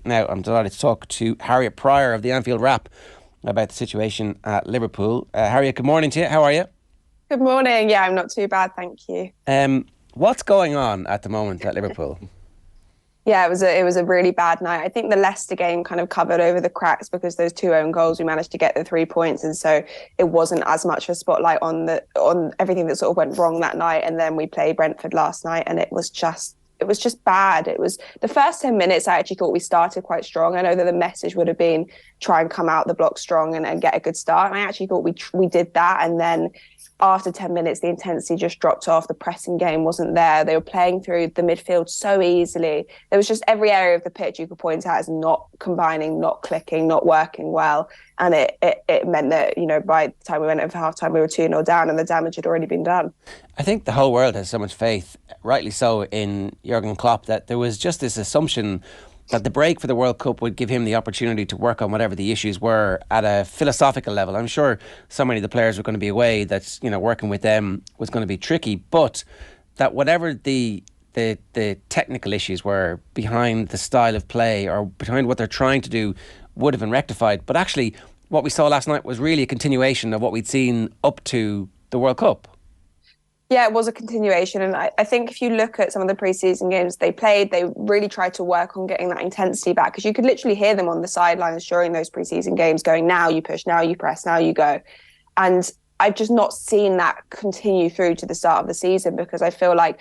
Now, I'm delighted to talk to Harriet Prior of the Anfield Wrap about the situation at Liverpool. Harriet, good morning to you. How are you? Good morning. Yeah, I'm not too bad, thank you. What's going on at the moment at Liverpool? Yeah, it was a really bad night. I think the Leicester game kind of covered over the cracks because those 2 own goals, we managed to get the 3 points, and so it wasn't as much of a spotlight on everything that sort of went wrong that night. And then we played Brentford last night, and it was just bad. It was the first 10 minutes. I actually thought we started quite strong. I know that the message would have been try and come out the block strong and get a good start. And I actually thought we did that, and then after 10 minutes, the intensity just dropped off. The pressing game wasn't there. They were playing through the midfield so easily. There was just every area of the pitch you could point out as not combining, not clicking, not working well. And it meant that, by the time we went in for half-time, we were 2-0 down and the damage had already been done. I think the whole world has so much faith, rightly so, in Jurgen Klopp, that there was just this assumption that the break for the World Cup would give him the opportunity to work on whatever the issues were at a philosophical level. I'm sure so many of the players were going to be away that, working with them was going to be tricky, but that whatever the technical issues were behind the style of play or behind what they're trying to do would have been rectified. But actually, what we saw last night was really a continuation of what we'd seen up to the World Cup. Yeah, it was a continuation. And I think if you look at some of the pre-season games they played, they really tried to work on getting that intensity back, because you could literally hear them on the sidelines during those pre-season games going, now you push, now you press, now you go. And I've just not seen that continue through to the start of the season, because I feel like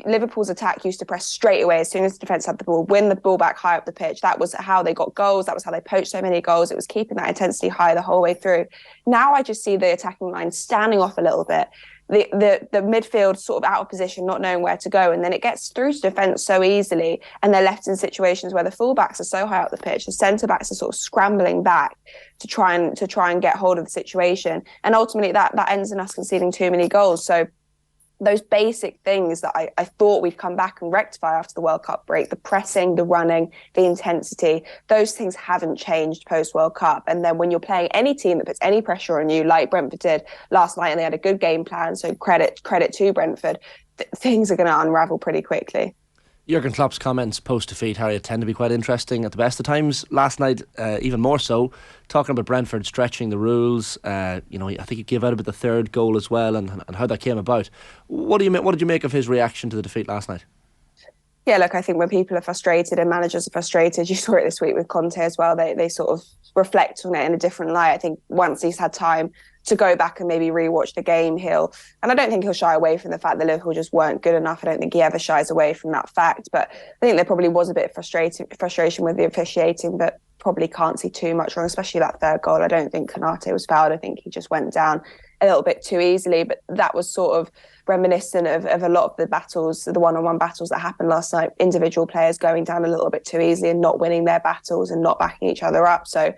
Liverpool's attack used to press straight away as soon as the defence had the ball, win the ball back high up the pitch. That was how they got goals. That was how they poached so many goals. It was keeping that intensity high the whole way through. Now I just see the attacking line standing off a little bit. The midfield sort of out of position, not knowing where to go, and then it gets through to defence so easily, and they're left in situations where the fullbacks are so high up the pitch, the centre backs are sort of scrambling back to try and get hold of the situation, and ultimately that ends in us conceding too many goals. So those basic things that I thought we'd come back and rectify after the World Cup break, the pressing, the running, the intensity, those things haven't changed post-World Cup. And then when you're playing any team that puts any pressure on you, like Brentford did last night, and they had a good game plan, so credit to Brentford, things are going to unravel pretty quickly. Jurgen Klopp's comments post-defeat, Harriet, tend to be quite interesting at the best of times. Last night, even more so, talking about Brentford stretching the rules. I think he gave out about the third goal as well, and how that came about. What did you make of his reaction to the defeat last night? Yeah, look, I think when people are frustrated and managers are frustrated, you saw it this week with Conte as well, they sort of reflect on it in a different light. I think once he's had time to go back and maybe rewatch the game, and I don't think he'll shy away from the fact that Liverpool just weren't good enough. I don't think he ever shies away from that fact, but I think there probably was a bit of frustration with the officiating, but probably can't see too much wrong, especially that third goal. I don't think Konate was fouled. I think he just went down a little bit too easily, but that was sort of reminiscent of a lot of the battles, the one-on-one battles that happened last night, individual players going down a little bit too easily and not winning their battles and not backing each other up. So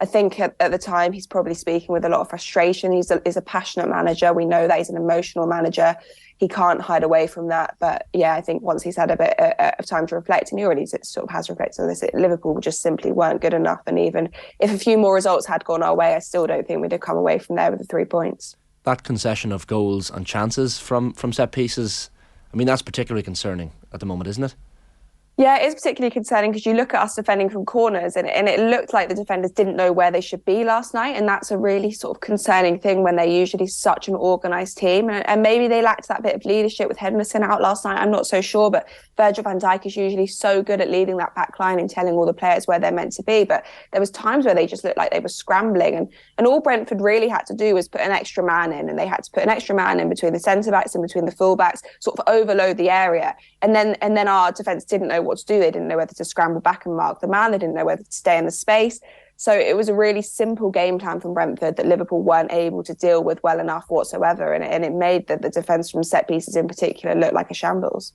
I think at the time he's probably speaking with a lot of frustration. He's a passionate manager. We know that he's an emotional manager. He can't hide away from that. But yeah, I think once he's had a bit of time to reflect, and he already sort of has reflected on this, Liverpool just simply weren't good enough. And even if a few more results had gone our way, I still don't think we'd have come away from there with the 3 points. That concession of goals and chances from set pieces, I mean, that's particularly concerning at the moment, isn't it? Yeah, it is particularly concerning because you look at us defending from corners and it looked like the defenders didn't know where they should be last night. And that's a really sort of concerning thing when they're usually such an organised team. And maybe they lacked that bit of leadership with Henderson out last night. I'm not so sure, but Virgil van Dijk is usually so good at leading that back line and telling all the players where they're meant to be. But there was times where they just looked like they were scrambling. And all Brentford really had to do was put an extra man in. And they had to put an extra man in between the centre-backs and between the full-backs, sort of overload the area. And then our defence didn't know what to do. They didn't know whether to scramble back and mark the man. They didn't know whether to stay in the space. So it was a really simple game plan from Brentford that Liverpool weren't able to deal with well enough whatsoever. And it made the defence from set pieces in particular look like a shambles.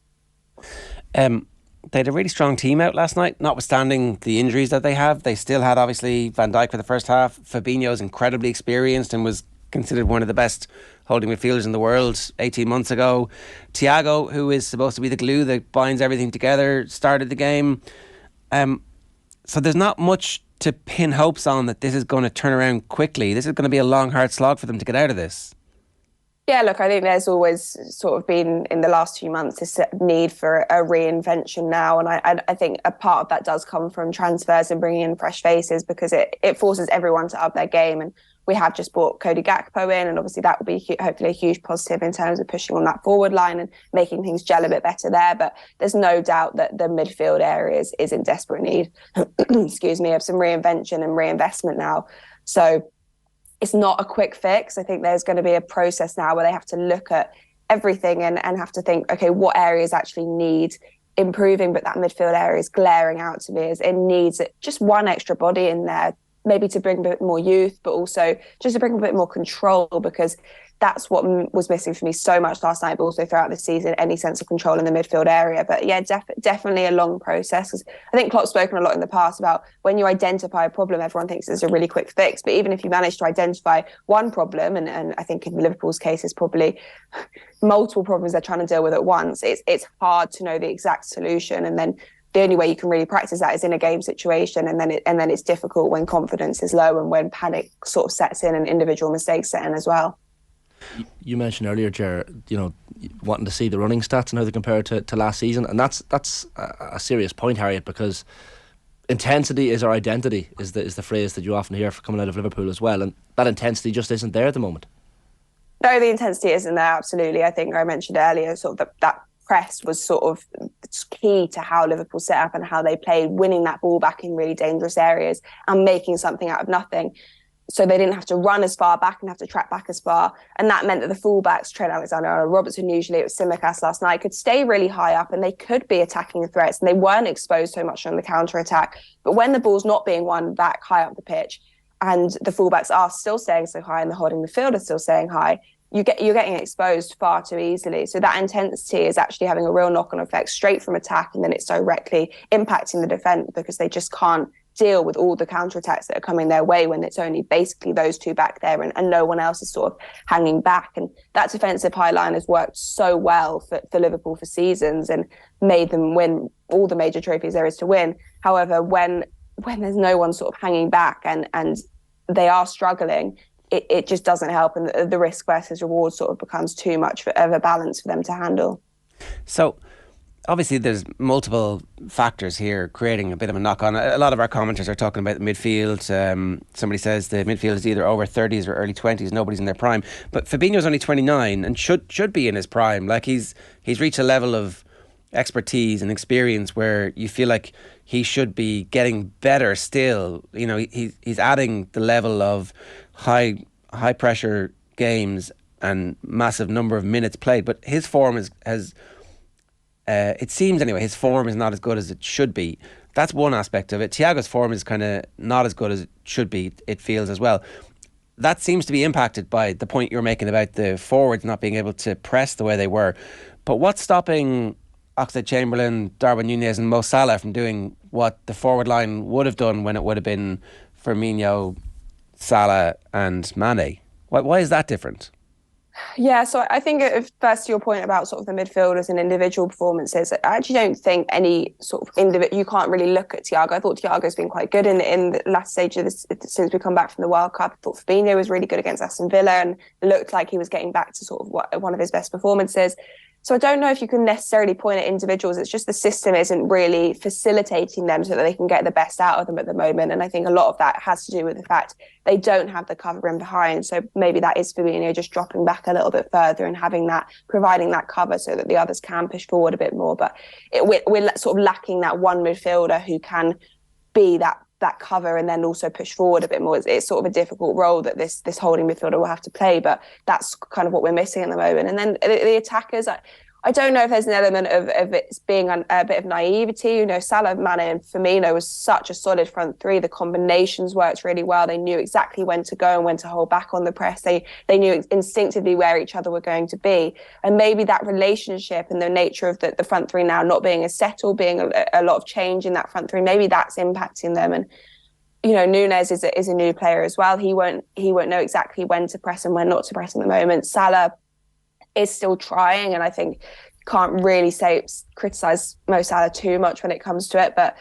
They had a really strong team out last night, notwithstanding the injuries that they have. They still had, obviously, Van Dijk for the first half. Fabinho's incredibly experienced and was considered one of the best holding midfielders in the world 18 months ago. Thiago, who is supposed to be the glue that binds everything together, started the game. So there's not much to pin hopes on that this is going to turn around quickly. This is going to be a long, hard slog for them to get out of this. Yeah, look, I think there's always sort of been in the last few months this need for a reinvention now. And I think a part of that does come from transfers and bringing in fresh faces, because it forces everyone to up their game. And we have just brought Cody Gakpo in, and obviously that will be hopefully a huge positive in terms of pushing on that forward line and making things gel a bit better there. But there's no doubt that the midfield area is in desperate need, excuse me, of some reinvention and reinvestment now. So it's not a quick fix. I think there's going to be a process now where they have to look at everything and have to think, okay, what areas actually need improving? But that midfield area is glaring out to me as it needs just one extra body in there, maybe to bring a bit more youth, but also just to bring a bit more control, because that's what was missing for me so much last night, but also throughout the season, any sense of control in the midfield area. But yeah, definitely a long process. Because I think Klopp's spoken a lot in the past about when you identify a problem, everyone thinks it's a really quick fix. But even if you manage to identify one problem, and I think in Liverpool's case, it's probably multiple problems they're trying to deal with at once, it's hard to know the exact solution. And then the only way you can really practice that is in a game situation, and then it's difficult when confidence is low and when panic sort of sets in and individual mistakes set in as well. You mentioned earlier, Ger, wanting to see the running stats and how they compare to last season, and that's a serious point, Harriet, because intensity is our identity, is the phrase that you often hear coming out of Liverpool as well, and that intensity just isn't there at the moment. No, the intensity isn't there, absolutely. I think I mentioned earlier sort of that press was sort of key to how Liverpool set up and how they played, winning that ball back in really dangerous areas and making something out of nothing. So they didn't have to run as far back and have to track back as far. And that meant that the fullbacks, Trent Alexander-Arnold, Robertson, usually it was Tsimikas last night, could stay really high up and they could be attacking the threats, and they weren't exposed so much on the counter-attack. But when the ball's not being won back high up the pitch and the fullbacks are still staying so high and the holding midfield is still staying high, you're getting exposed far too easily. So that intensity is actually having a real knock-on effect straight from attack, and then it's directly impacting the defence because they just can't deal with all the counterattacks that are coming their way when it's only basically those two back there and no one else is sort of hanging back. And that defensive high line has worked so well for Liverpool for seasons and made them win all the major trophies there is to win. However, when there's no one sort of hanging back and they are struggling, it just doesn't help, and the risk versus reward sort of becomes too much of a balance for them to handle. So obviously there's multiple factors here creating a bit of a knock-on. A lot of our commenters are talking about the midfield. Somebody says the midfield is either over 30s or early 20s. Nobody's in their prime. But Fabinho's only 29 and should be in his prime. Like he's reached a level of expertise and experience where you feel like he should be getting better still. You know, he's adding the level of high pressure games and massive number of minutes played. But his form has it seems anyway, his form is not as good as it should be. That's one aspect of it. Thiago's form is kind of not as good as it should be, it feels as well. That seems to be impacted by the point you're making about the forwards not being able to press the way they were. But what's stopping Oxlade-Chamberlain, Darwin Núñez and Mo Salah from doing what the forward line would have done when it would have been Firmino, Salah and Mane? Why is that different? Yeah, so I think first to your point about sort of the midfielders and individual performances, I actually don't think any sort of you can't really look at Thiago. I thought Thiago's been quite good in the last stage of this since we come back from the World Cup. I thought Fabinho was really good against Aston Villa and looked like he was getting back to sort of one of his best performances. So I don't know if you can necessarily point at individuals. It's just the system isn't really facilitating them so that they can get the best out of them at the moment. And I think a lot of that has to do with the fact they don't have the cover in behind. So maybe that is Fabinho just dropping back a little bit further and providing that cover so that the others can push forward a bit more. But we're sort of lacking that one midfielder who can be that cover and then also push forward a bit more. It's sort of a difficult role that this holding midfielder will have to play, but that's kind of what we're missing at the moment. And then the attackers, I don't know if there's an element of it being a bit of naivety. You know, Salah, Mane and Firmino was such a solid front three. The combinations worked really well. They knew exactly when to go and when to hold back on the press. They knew instinctively where each other were going to be. And maybe that relationship and the nature of the front three now not being as settled, being a lot of change in that front three, maybe that's impacting them. And you know, Núñez is a new player as well. He won't know exactly when to press and when not to press at the moment. Salah is still trying, and I think can't really criticise Mo Salah too much when it comes to it. But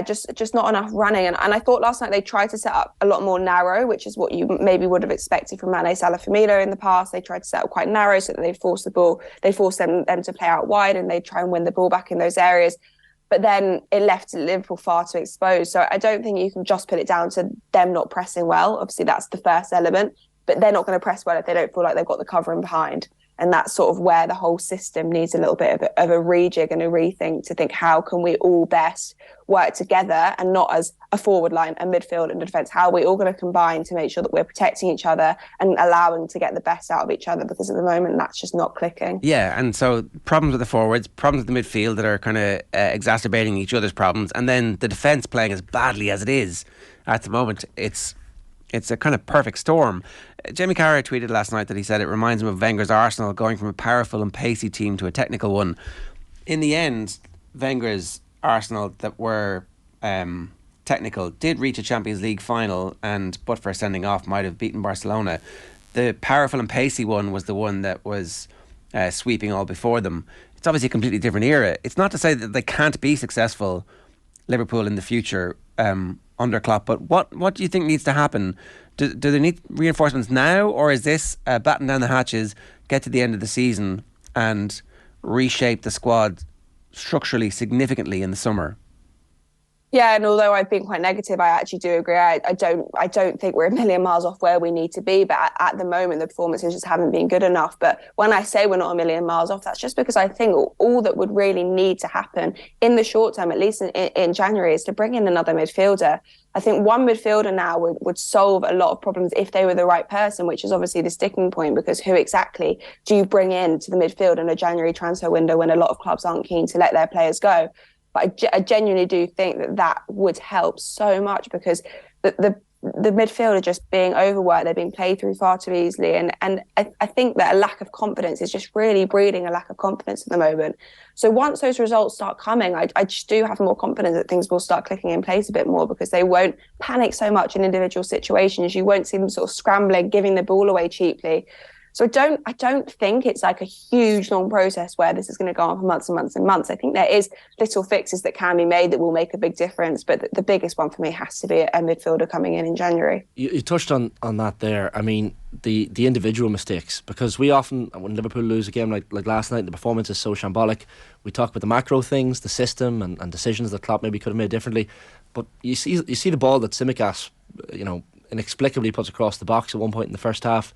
just not enough running. And I thought last night they tried to set up a lot more narrow, which is what you maybe would have expected from Mane, Salah, Firmino in the past. They tried to set up quite narrow so that they'd force them to play out wide, and they'd try and win the ball back in those areas. But then it left Liverpool far too exposed. So I don't think you can just put it down to them not pressing well. Obviously, that's the first element. But they're not going to press well if they don't feel like they've got the cover in behind. And that's sort of where the whole system needs a little bit of a rejig and a rethink to think, how can we all best work together, and not as a forward line, a midfield and a defence? How are we all going to combine to make sure that we're protecting each other and allowing to get the best out of each other? Because at the moment, that's just not clicking. Yeah, and so problems with the forwards, problems with the midfield that are kind of exacerbating each other's problems, and then the defence playing as badly as it is at the moment. It's a kind of perfect storm. Jamie Carragher tweeted last night that he said it reminds him of Wenger's Arsenal going from a powerful and pacey team to a technical one. In the end, Wenger's Arsenal that were technical did reach a Champions League final, and but for sending off might have beaten Barcelona. The powerful and pacey one was the one that was sweeping all before them. It's obviously a completely different era. It's not to say that they can't be successful, Liverpool, in the future under Klopp, but what do you think needs to happen? Do they need reinforcements now, or is this batten down the hatches, get to the end of the season and reshape the squad structurally significantly in the summer? Yeah, and although I've been quite negative, I actually do agree. I don't think we're a million miles off where we need to be, but at the moment the performances just haven't been good enough. But when I say we're not a million miles off, that's just because I think all that would really need to happen in the short term, at least in January, is to bring in another midfielder. I think one midfielder now would solve a lot of problems if they were the right person, which is obviously the sticking point, because who exactly do you bring in to the midfield in a January transfer window when a lot of clubs aren't keen to let their players go? But I genuinely do think that would help so much, because the midfield are just being overworked. They're being played through far too easily. And I think that a lack of confidence is just really breeding a lack of confidence at the moment. So once those results start coming, I just do have more confidence that things will start clicking in place a bit more, because they won't panic so much in individual situations. You won't see them sort of scrambling, giving the ball away cheaply. So I don't think it's like a huge long process where this is going to go on for months and months and months. I think there is little fixes that can be made that will make a big difference. But the biggest one for me has to be a midfielder coming in January. You touched on that there. I mean, the individual mistakes, because we often, when Liverpool lose a game like last night, the performance is so shambolic. We talk about the macro things, the system and decisions that Klopp maybe could have made differently. But you see the ball that Tsimikas, inexplicably puts across the box at one point in the first half.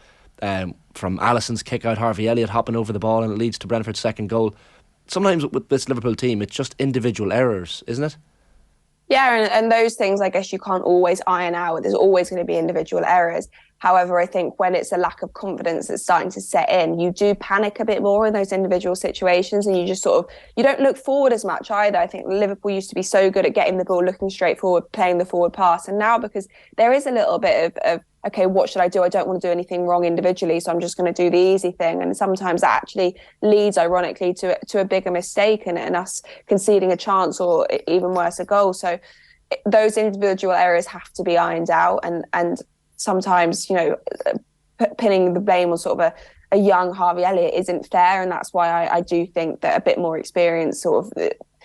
From Alisson's kick out, Harvey Elliott hopping over the ball, and it leads to Brentford's second goal. Sometimes with this Liverpool team, it's just individual errors, isn't it? Yeah, and those things, I guess you can't always iron out. There's always going to be individual errors. However, I think when it's a lack of confidence that's starting to set in, you do panic a bit more in those individual situations, and you just you don't look forward as much either. I think Liverpool used to be so good at getting the ball, looking straight forward, playing the forward pass. And now, because there is a little bit of okay, what should I do? I don't want to do anything wrong individually, so I'm just going to do the easy thing. And sometimes that actually leads, ironically, to a bigger mistake and us conceding a chance, or even worse, a goal. So those individual errors have to be ironed out, and sometimes, pinning the blame on sort of a young Harvey Elliott isn't fair. And that's why I do think that a bit more experience,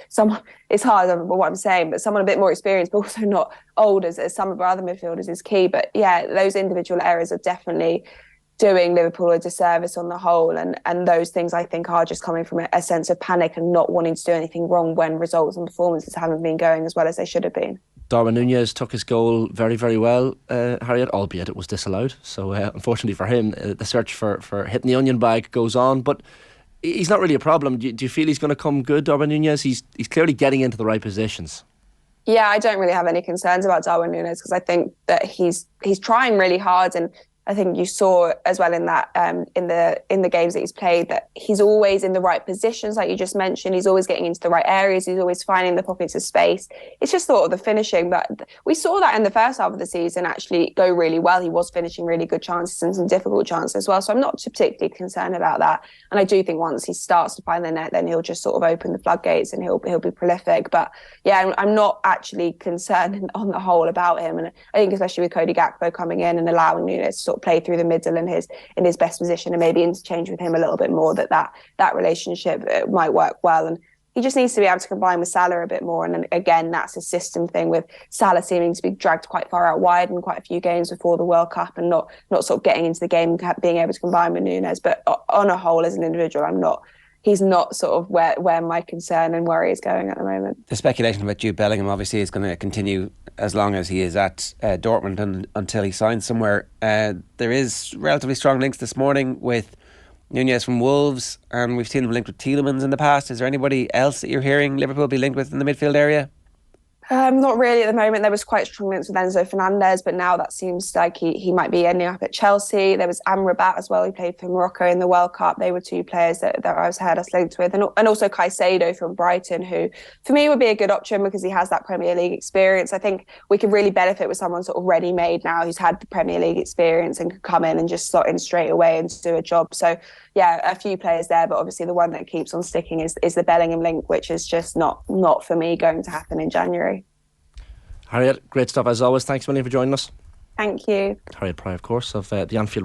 someone, it's hard what I'm saying, but someone a bit more experienced, but also not old as some of our other midfielders is key. But yeah, those individual errors are definitely doing Liverpool a disservice on the whole. And those things, I think, are just coming from a sense of panic and not wanting to do anything wrong when results and performances haven't been going as well as they should have been. Darwin Núñez took his goal very, very well, Harriet, albeit it was disallowed. So unfortunately for him, the search for hitting the onion bag goes on. But he's not really a problem. Do you feel he's going to come good, Darwin Núñez? He's clearly getting into the right positions. Yeah, I don't really have any concerns about Darwin Núñez, because I think that he's trying really hard, and I think you saw as well in that in the games that he's played that he's always in the right positions, like you just mentioned. He's always getting into the right areas. He's always finding the pockets of space. It's just sort of the finishing, but we saw that in the first half of the season actually go really well. He was finishing really good chances and some difficult chances as well. So I'm not particularly concerned about that. And I do think once he starts to find the net, then he'll just sort of open the floodgates and he'll be prolific. But yeah, I'm not actually concerned on the whole about him. And I think especially with Cody Gakpo coming in and allowing Núñez to sort of play through the middle in his best position and maybe interchange with him a little bit more, that relationship might work well. And he just needs to be able to combine with Salah a bit more. And then, again, that's a system thing with Salah seeming to be dragged quite far out wide in quite a few games before the World Cup and not sort of getting into the game and being able to combine with Nunes. But on a whole, as an individual, he's not sort of where my concern and worry is going at the moment. The speculation about Jude Bellingham obviously is going to continue as long as he is at Dortmund and until he signs somewhere. There is relatively strong links this morning with Nunez from Wolves, and we've seen him linked with Tielemans in the past. Is there anybody else that you're hearing Liverpool be linked with in the midfield area? Not really at the moment. There was quite strong links with Enzo Fernandez, but now that seems like he might be ending up at Chelsea. There was Amrabat as well, who played for Morocco in the World Cup. They were two players that I was heard us linked with. And also Caicedo from Brighton, who for me would be a good option because he has that Premier League experience. I think we could really benefit with someone sort of ready-made now who's had the Premier League experience and could come in and just slot in straight away and do a job. So yeah, a few players there, but obviously the one that keeps on sticking is the Bellingham link, which is just not for me going to happen in January. Harriet, great stuff as always. Thanks a million for joining us. Thank you. Harriet Prior, of course, of the Anfield